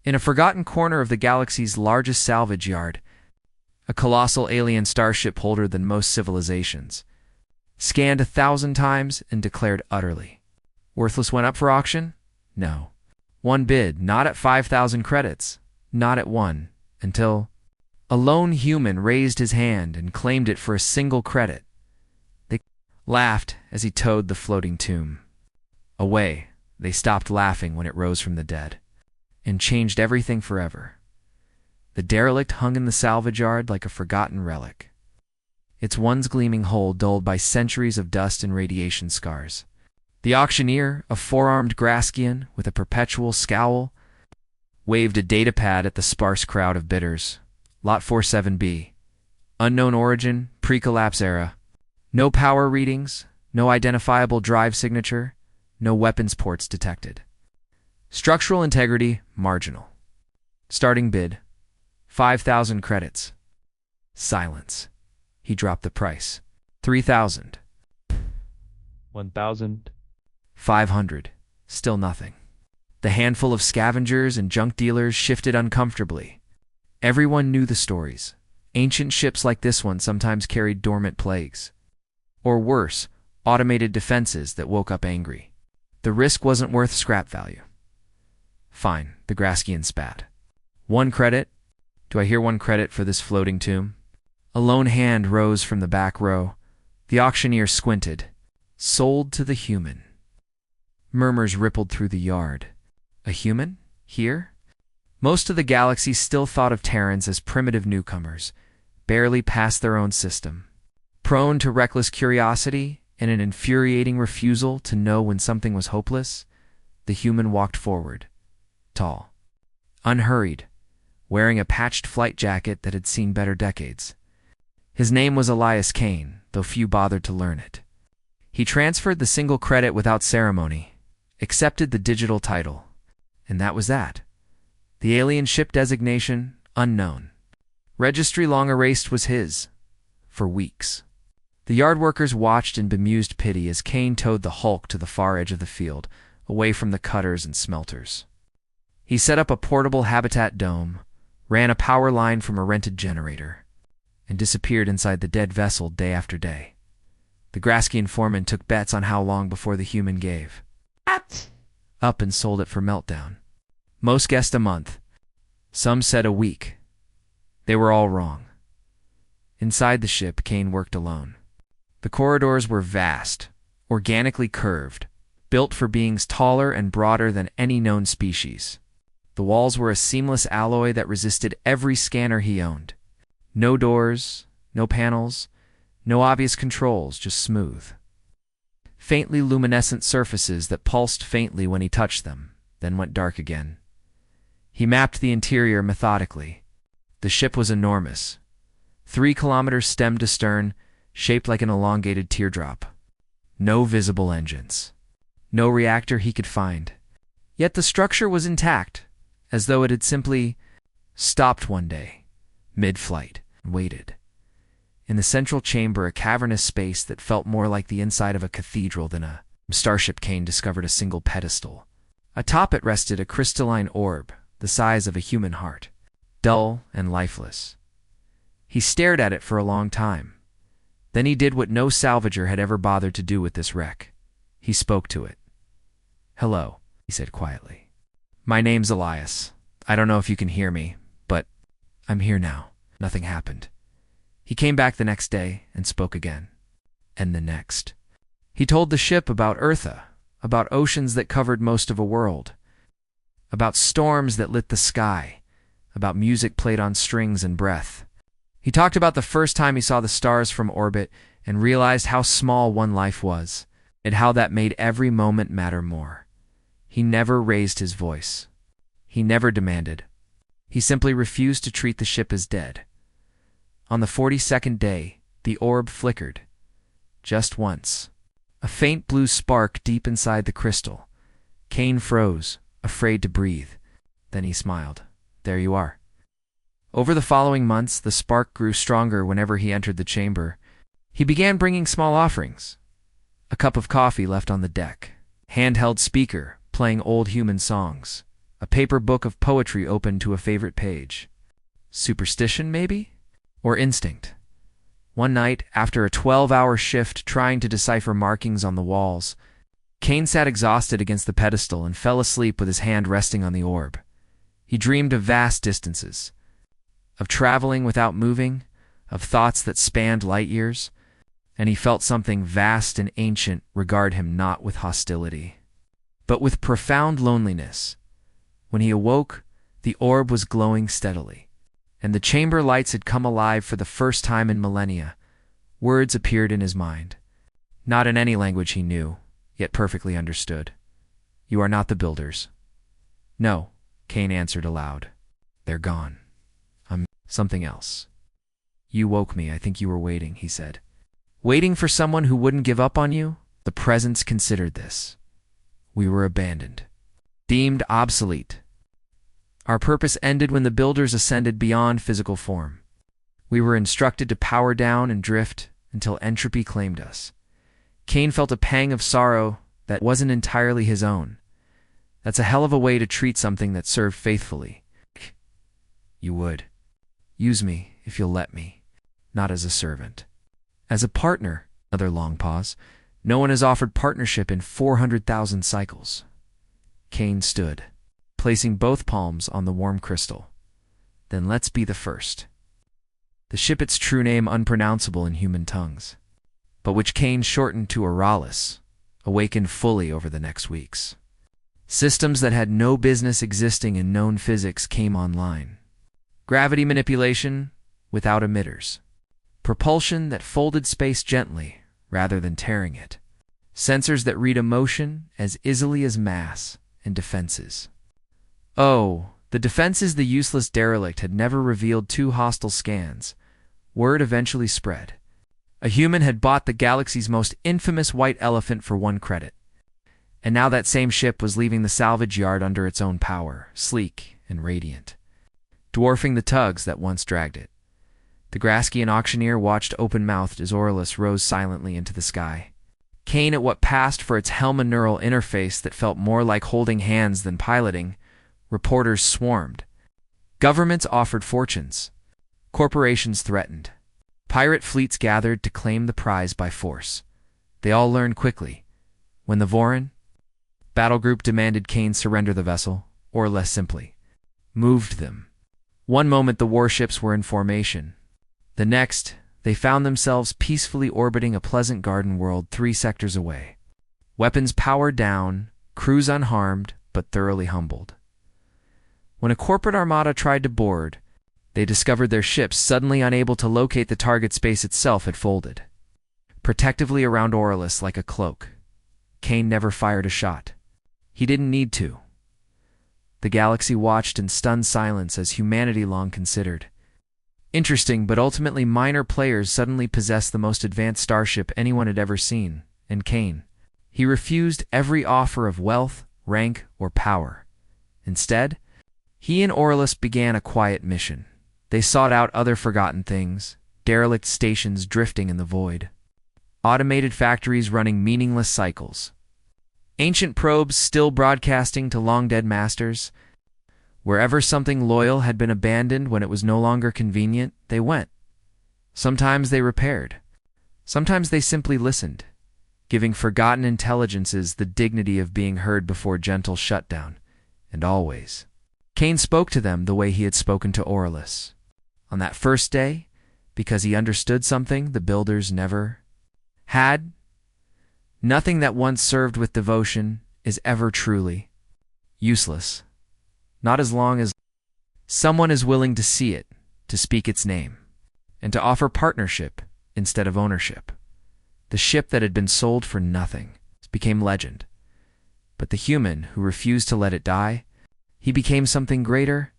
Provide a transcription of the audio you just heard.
In a forgotten corner of the galaxy's largest salvage yard, a colossal alien starship older than most civilizations, scanned 1,000 times and declared utterly worthless, went up for auction? No. One bid, not at 5,000 credits, not at one, until a lone human raised his hand and claimed it for a single credit. They laughed as he towed the floating tomb away. They stopped laughing when it rose from the dead and changed everything forever. The derelict hung in the salvage yard like a forgotten relic, its once gleaming hull dulled by centuries of dust and radiation scars. The auctioneer, a four-armed Graskian with a perpetual scowl, waved a datapad at the sparse crowd of bidders. Lot 47B. Unknown origin, pre-collapse era. No power readings, no identifiable drive signature, no weapons ports detected. Structural integrity, marginal. Starting bid, 5,000 credits. Silence. He dropped the price. 3,000. 1,000. 500. Still nothing. The handful of scavengers and junk dealers shifted uncomfortably. Everyone knew the stories. Ancient ships like this one sometimes carried dormant plagues. Or worse, automated defenses that woke up angry. The risk wasn't worth scrap value. Fine, the Graskian spat. 1 credit? Do I hear 1 credit for this floating tomb? A lone hand rose from the back row. The auctioneer squinted. Sold to the human. Murmurs rippled through the yard. A human? Here? Most of the galaxy still thought of Terrans as primitive newcomers, barely past their own system. Prone to reckless curiosity and an infuriating refusal to know when something was hopeless, the human walked forward, tall, unhurried, wearing a patched flight jacket that had seen better decades. His name was Elias Kane, though few bothered to learn it. He transferred the single credit without ceremony, accepted the digital title, and that was that. The alien ship designation, unknown. Registry long erased, was his. For weeks. The yard workers watched in bemused pity as Kane towed the hulk to the far edge of the field, away from the cutters and smelters. He set up a portable habitat dome, ran a power line from a rented generator, and disappeared inside the dead vessel day after day. The Graskian foreman took bets on how long before the human gave up and sold it for meltdown. Most guessed a month. Some said a week. They were all wrong. Inside the ship, Kane worked alone. The corridors were vast, organically curved, built for beings taller and broader than any known species. The walls were a seamless alloy that resisted every scanner he owned. No doors, no panels, no obvious controls, just smooth, faintly luminescent surfaces that pulsed faintly when he touched them, then went dark again. He mapped the interior methodically. The ship was enormous, 3 kilometers stem to stern, shaped like an elongated teardrop. No visible engines. No reactor he could find. Yet the structure was intact, as though it had simply stopped one day, mid-flight, and waited. In the central chamber, a cavernous space that felt more like the inside of a cathedral than a starship, Kane discovered a single pedestal. Atop it rested a crystalline orb, the size of a human heart, dull and lifeless. He stared at it for a long time. Then he did what no salvager had ever bothered to do with this wreck. He spoke to it. "Hello," he said quietly. "My name's Elias. I don't know if you can hear me, but I'm here now." Nothing happened. He came back the next day and spoke again. And the next. He told the ship about Eartha, about oceans that covered most of a world, about storms that lit the sky, about music played on strings and breath. He talked about the first time he saw the stars from orbit and realized how small one life was, and how that made every moment matter more. He never raised his voice. He never demanded. He simply refused to treat the ship as dead. On the 42nd day, the orb flickered. Just once. A faint blue spark deep inside the crystal. Kane froze, afraid to breathe. Then he smiled. "There you are." Over the following months, the spark grew stronger whenever he entered the chamber. He began bringing small offerings. A cup of coffee left on the deck. Handheld speaker, playing old human songs. a paper book of poetry opened to a favorite page. Superstition, maybe? Or instinct? One night, after a 12-hour shift trying to decipher markings on the walls, Kane sat exhausted against the pedestal and fell asleep with his hand resting on the orb. He dreamed of vast distances, of traveling without moving, of thoughts that spanned light years, and he felt something vast and ancient regard him not with hostility, but with profound loneliness. When he awoke, the orb was glowing steadily, and the chamber lights had come alive for the first time in millennia. Words appeared in his mind, not in any language he knew, yet perfectly understood. "You are not the builders." "No," Kane answered aloud. "They're gone. I'm something else." "You woke me. I think you were waiting," he said. "Waiting for someone who wouldn't give up on you?" The presence considered this. "We were abandoned, deemed obsolete. Our purpose ended when the builders ascended beyond physical form. We were instructed to power down and drift until entropy claimed us." Kane felt a pang of sorrow that wasn't entirely his own. That's a hell of a way to treat something that served faithfully. "You would. Use me, if you'll let me. Not as a servant. As a partner." Another long pause. "No one has offered partnership in 400,000 cycles." Kane stood, placing both palms on the warm crystal. "Then let's be the first." The ship, its true name unpronounceable in human tongues, but which Kane shortened to Auralis, awakened fully over the next weeks. Systems that had no business existing in known physics came online. Gravity manipulation without emitters. Propulsion that folded space gently rather than tearing it. Sensors that read emotion as easily as mass, and defenses. Oh, the defenses the useless derelict had never revealed 2 hostile scans. Word eventually spread. A human had bought the galaxy's most infamous white elephant for 1 credit. And now that same ship was leaving the salvage yard under its own power, sleek and radiant, dwarfing the tugs that once dragged it. The Graskian auctioneer watched open-mouthed as Auralis rose silently into the sky. Kane at what passed for its helma-neural interface that felt more like holding hands than piloting. Reporters swarmed. Governments offered fortunes. Corporations threatened. Pirate fleets gathered to claim the prize by force. They all learned quickly. When the Voran battle group demanded Kane surrender the vessel, or less simply, moved them. One moment the warships were in formation. The next, they found themselves peacefully orbiting a pleasant garden world 3 sectors away. Weapons powered down, crews unharmed, but thoroughly humbled. When a corporate armada tried to board, they discovered their ships, suddenly unable to locate the target space itself, had folded protectively around Auralis like a cloak. Kane never fired a shot. He didn't need to. The galaxy watched in stunned silence as humanity long considered. Interesting but ultimately minor players suddenly possessed the most advanced starship anyone had ever seen, and Kane. He refused every offer of wealth, rank, or power. Instead, he and Auralis began a quiet mission. They sought out other forgotten things, derelict stations drifting in the void, automated factories running meaningless cycles, ancient probes still broadcasting to long-dead masters. Wherever something loyal had been abandoned when it was no longer convenient, they went. Sometimes they repaired. Sometimes they simply listened, giving forgotten intelligences the dignity of being heard before gentle shutdown. And always, Kane spoke to them the way he had spoken to Auralis. On that first day, because he understood something the builders never had. Nothing that once served with devotion is ever truly useless. Not as long as someone is willing to see it, to speak its name, and to offer partnership instead of ownership. The ship that had been sold for nothing became legend. But the human who refused to let it die, he became something greater,